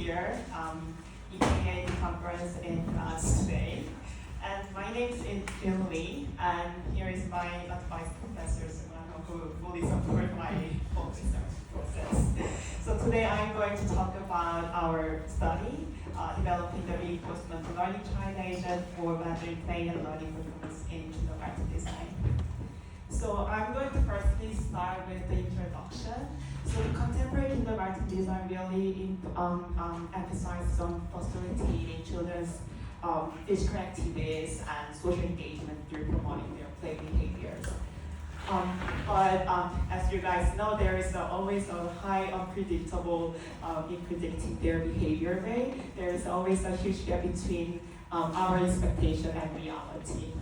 here, EPA conference in France today. And my name is Jin Lee, and here is my advice professor, who fully support my whole research process. So today I'm going to talk about our study, developing the reinforcement learning child agent for measuring play and learning performance in kindergarten design. So I'm going to firstly start with the introduction. So the contemporary kindergarten design really emphasizes on facilitating children's physical activities and social engagement through promoting their play behaviors. But as you guys know, there is always a high unpredictable in predicting their behavior rate. There is always a huge gap between our expectation and reality.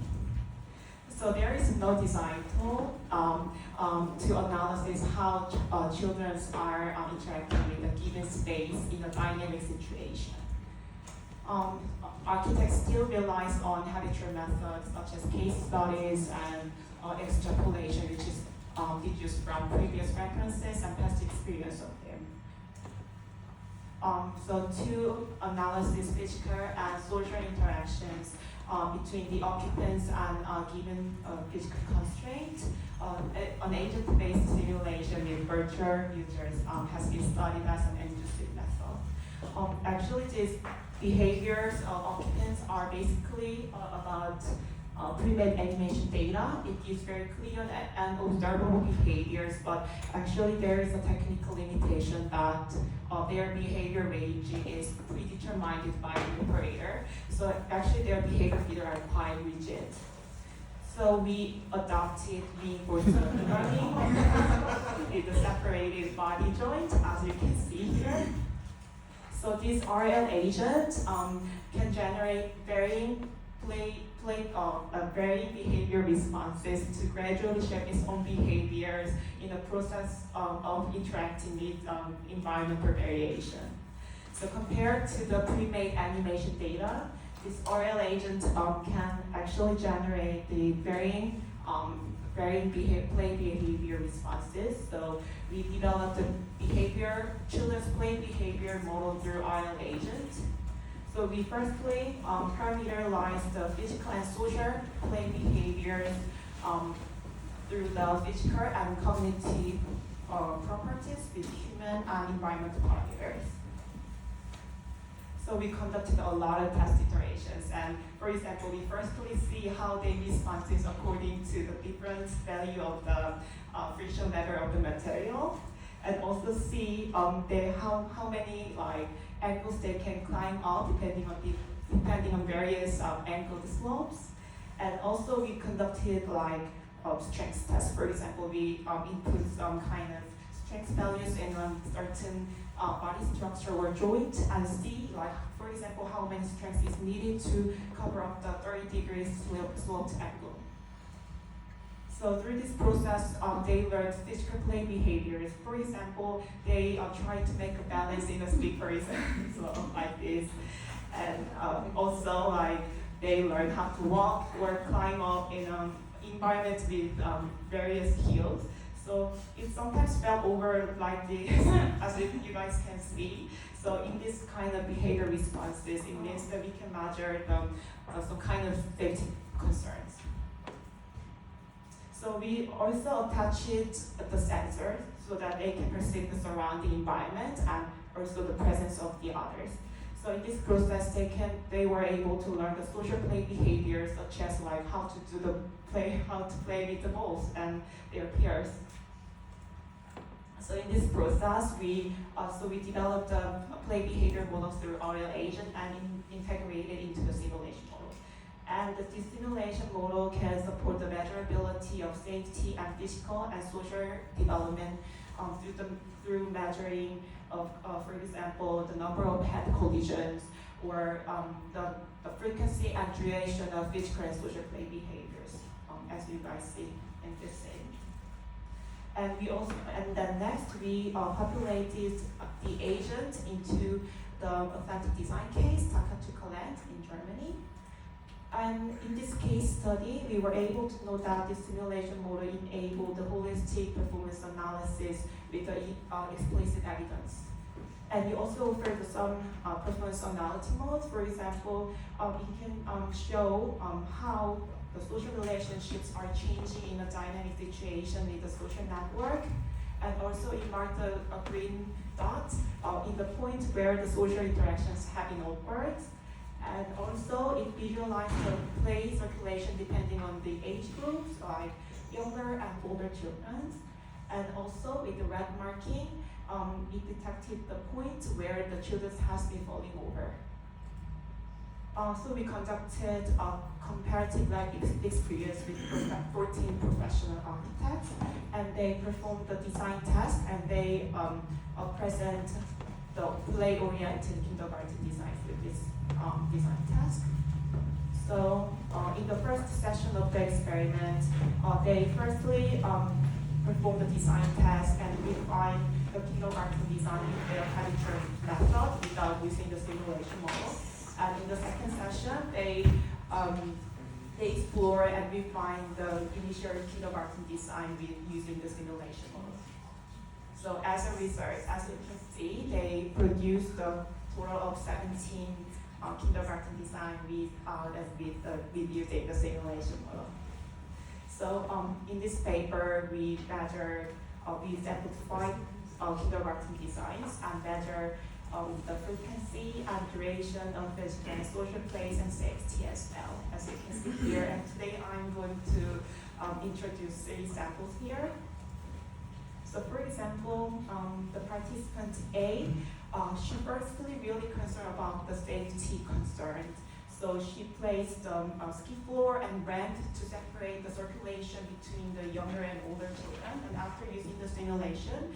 So there is no design tool to analyze how children are interacting with a given space in a dynamic situation. Architects still relies on habitual methods such as case studies and extrapolation, which is deduced from previous references and past experience of them. So to analyze physical and social interactions between the occupants and given physical constraints, an agent-based simulation with virtual users has been studied as an inductive method. Actually, these behaviors of occupants are basically about pre-made animation data. It gives very clear and observable behaviors, but actually there is a technical limitation that their behavior range is predetermined by the operator. So actually their behavior features are quite rigid. So we adopted reinforcement learning with a separated body joint, as you can see here. So this RL agent can generate varying varying behavior responses to gradually shape its own behaviors in the process of interacting with environmental variation. So compared to the pre-made animation data, this RL agent can actually generate the varying play behavior responses. So we developed the children's play behavior model through RL agent. So we firstly parameterized the physical and social play behaviors through the physical and cognitive properties with human and environmental parameters. So we conducted a lot of test iterations, and for example, we firstly see how they respond according to the different value of the friction level of the material, and also see how many angles they can climb up depending on various angled slopes. And also we conducted strength tests. For example, we input some kind of strength values in a certain body structure or joint and see, for example, how many strength is needed to cover up the 30 degrees sloped angle. So through this process, they learned physical play behaviors. For example, they tried to make a balance in a slippery slope like this. And also they learned how to walk or climb up in an environment with various hills. So it sometimes fell over like this, as you guys can see. So in this kind of behavior responses, it means that we can measure some kind of safety concerns. So we also attached the sensors so that they can perceive the surrounding environment and also the presence of the others. So in this process, they were able to learn the social play behaviors, such as how to play with the balls and their peers. So in this process, we developed a play behavior model through RL agent and integrated into the simulation model. And this simulation model can support the measurability of safety and physical and social development through measuring of, for example, the number of head collisions or the frequency and duration of physical and social play behaviors, as you guys see in this scene. And then next we populated the agent into the authentic design case, Takatuka Land in Germany. And in this case study, we were able to know that the simulation model enabled the holistic performance analysis with explicit evidence. And we also offered some personality modes. For example, it can show how the social relationships are changing in a dynamic situation with the social network. And also it marked a green dot in the point where the social interactions have been awkward. And also it visualized the play circulation depending on the age groups, like younger and older children. And also with the red marking, it detected the point where the children has been falling over. So we conducted a comparative life experience with 14 professional architects, and they performed the design test, and they present the play-oriented kindergarten design with this design task. So in the first session of the experiment, they firstly performed the design test and refined the kindergarten design in their pedicure method without using the simulation model. And in the second session, they explore and refine the initial kindergarten design with using the simulation model. So as a result, as you can see, they produced a total of 17 kindergarten design with using the simulation model. So in this paper, we sampled 5 kindergarten designs and measure the frequency and duration of the social plays and safety as well, as you can see here. And today I'm going to introduce 3 samples here. So for example, the participant A, she firstly really concerned about the safety concerns. So she placed ski floor and ramp to separate the circulation between the younger and older children. And after using the simulation,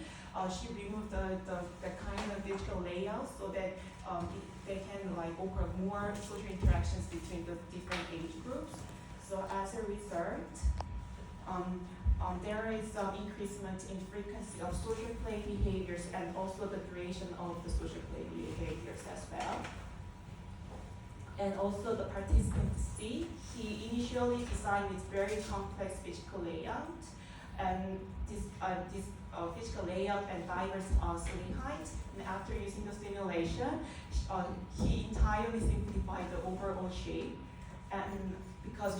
she removed the kind of digital layout so that they can offer more social interactions between the different age groups. So as a result, there is increasement in frequency of social play behaviors and also the duration of the social play behaviors as well. And also the participant C, he initially designed with very complex physical layout, and this physical layout and diverse ceiling height. And after using the simulation, he entirely simplified the overall shape, and because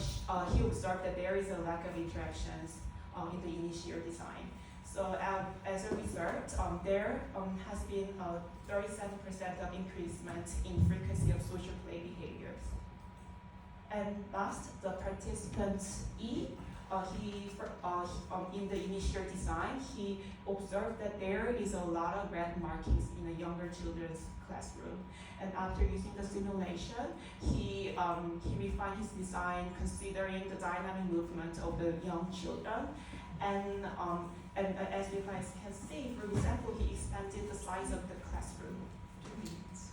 he observed that there is a lack of interactions in the initial design. So as a result, there has been a 37% of increasement in frequency of social play behaviors. And last, the participant E, in the initial design, he observed that there is a lot of red markings in a younger children's classroom. And after using the simulation, he refined his design considering the dynamic movement of the young children. And as you guys can see, for example, he expanded the size of the classroom. 2 minutes.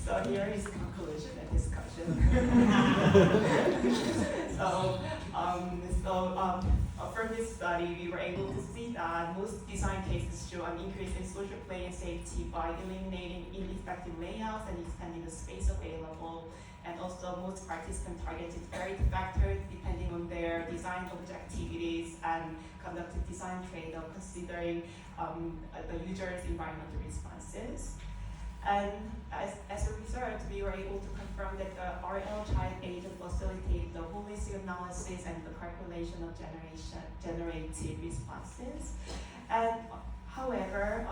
So here is conclusion and discussion. From this study, we were able to see that most design cases show an increase in social play and safety by eliminating ineffective layouts and expanding the space available. And also most participants targeted varied factors depending on their design objectivities and conducted design trade-off considering the user's environmental responses. And as a result, we were able to confirm that the RL child agent facilitated the holistic analysis and the calculation of generative responses. And however,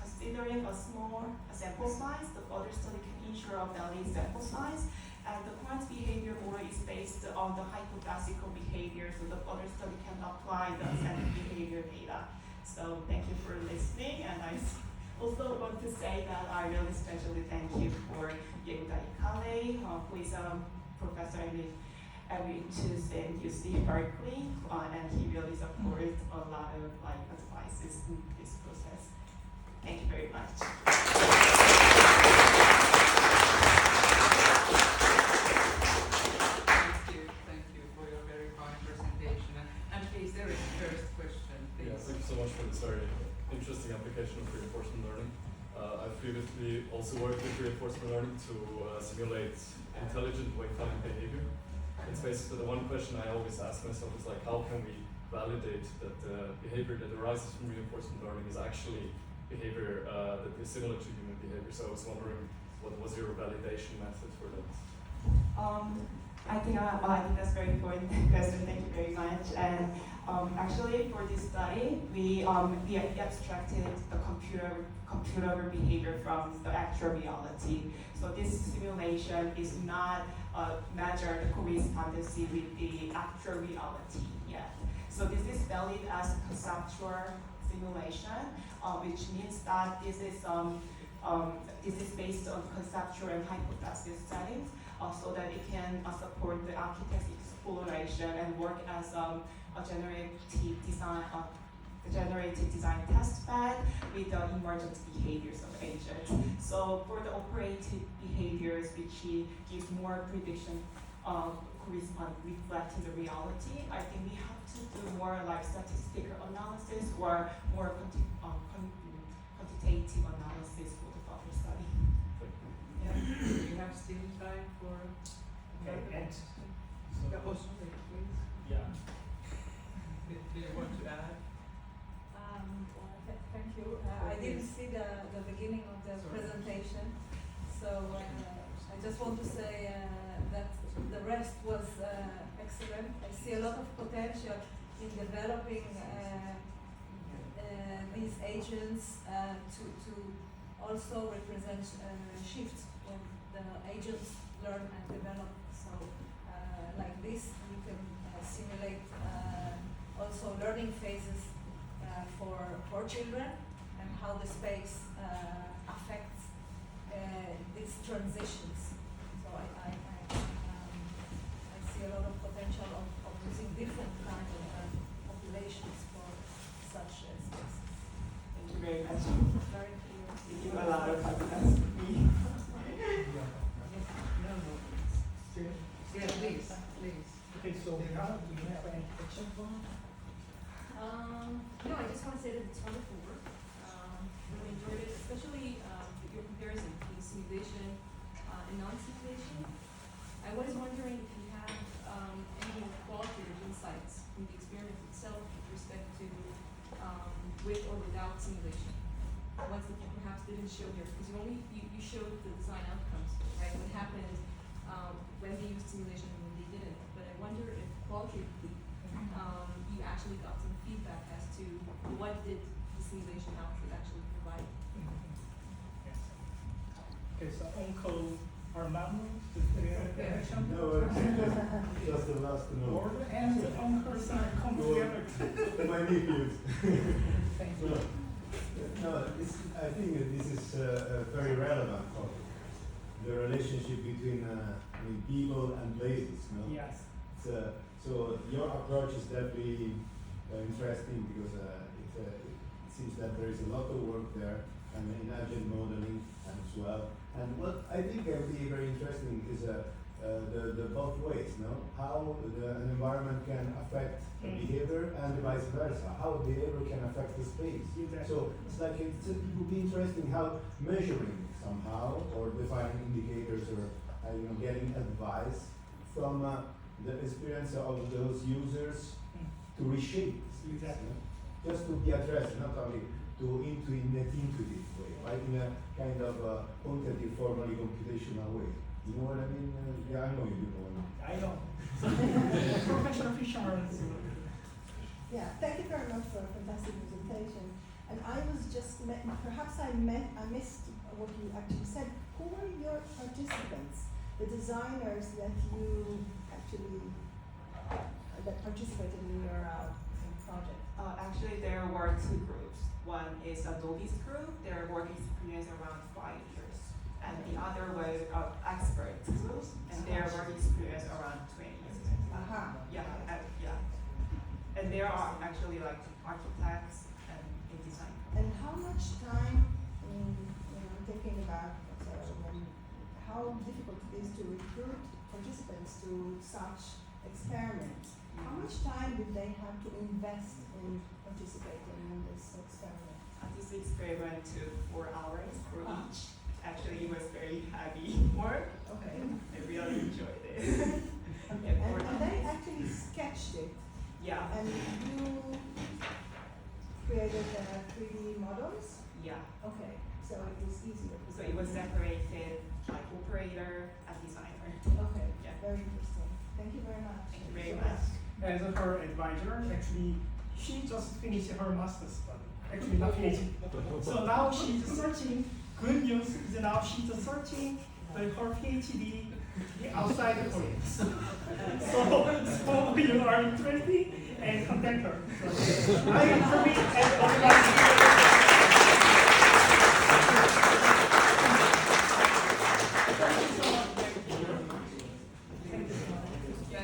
considering a small sample size, the further study can ensure a valid sample size. And the current behavior model is based on the hypothetical behavior, so the further study can apply the standard behavior data. So thank you for listening, and I also want to say that I really especially thank you for Yehuda Ikale, who is a professor every Tuesday at UC Berkeley, and he really supports a lot of advices in this process. Thank you very much. Thank you for your very fine presentation. And please, there is the first question, please. Yeah, thank you so much for this very interesting application of reinforcement learning. I've previously also worked with reinforcement learning to simulate intelligent wayfinding behavior. it's basically the one question I always ask myself is like, how can we validate that the behavior that arises from reinforcement learning is actually behavior that is similar to human behavior? So I was wondering, what was your validation method for that? I think that's a very important question. Thank you very much. And actually, for this study, we abstracted the computer behavior from the actual reality. So this simulation is not measure the correspondency with the actual reality yet. So this is valid as a conceptual simulation, which means that this is based on conceptual and hypothesis settings, so that it can support the architect's exploration and work as a generative design test bed with the emergent behaviors of agents. So for the operative behaviors, which gives more prediction reflecting the reality, I think we have to do more like statistical analysis or more quantitative analysis for the further study. Yeah. Do you have still time for? Okay, next. Yeah, oh, sorry, please. Yeah. Do you want to add? Thank you. I didn't see the beginning of the Sorry. presentation, so I just want to say that the rest was excellent. I see a lot of potential in developing these agents to also represent shifts when the agents learn and develop. So like this, we can simulate also learning phases for children and how the space affects these transitions. So I see a lot of potential of using different kinds of populations for such spaces. Thank you very much. Very clear. You give a lot of confidence to me. No, no. Yeah, please, please. Okay, so now do you have any questions? No, I just want to say that it's wonderful work. Really enjoyed it, especially your comparison between simulation and non-simulation. I was wondering if you have any more qualitative insights from the experiment itself with respect to with or without simulation. Ones that you perhaps didn't show here, because you showed the design outcomes, right? What happened when they used simulation and when they didn't. But I wonder if qualitatively you actually got some feedback as to what did the simulation output actually provide. Yes. Okay, so Uncle Armando, is there something? No, just the last note. Lord and the uncles are come together. My nephews. Thank No, you. no, I think that this is a very relevant topic. The relationship between people and places. No? Yes. So your approach is definitely interesting because it seems that there is a lot of work there and in agent modeling as well. And what I think can be very interesting is the both ways, no? How an environment can affect the behavior and vice versa. How behavior can affect the space. Exactly. So it's like it would be interesting how measuring somehow or defining indicators or getting advice from the experience of those users to reshape this space, Exactly. just to be addressed, not only in an intuitive way, right? In a kind of quantitative, formally computational way. You know what I mean? Yeah, I know you do know what I mean. I know. Professor Fisher. Yeah, thank you very much for a fantastic presentation. And I was just, perhaps I missed what you actually said. Who were your participants, the designers that you actually, that participated in your project? Actually, there were two groups. One is Adobe's group, their work experience around 5 years. And the other was expert group, and their work experience around 20 years. Aha. Yeah, and there are actually like architects and design. And how much time, I'm thinking about how difficult it is to recruit participants to such experiments. How much time did they have to invest in participating in this experiment? This experiment took 4 hours for each. Actually, it was very heavy work. Okay. I really enjoyed it. And they actually sketched it, Yeah, and you created 3D models? yeah. Okay, so it was easier. So it was separated like operator and designer. Okay, Yeah. very interesting. Thank you very much. Thank you very much. As her advisor, actually, she just finished her master's study, actually not PhD. So now she's searching, good news is now she's searching her PhD outside Korea. So you are interested and contact her. So I, for me, as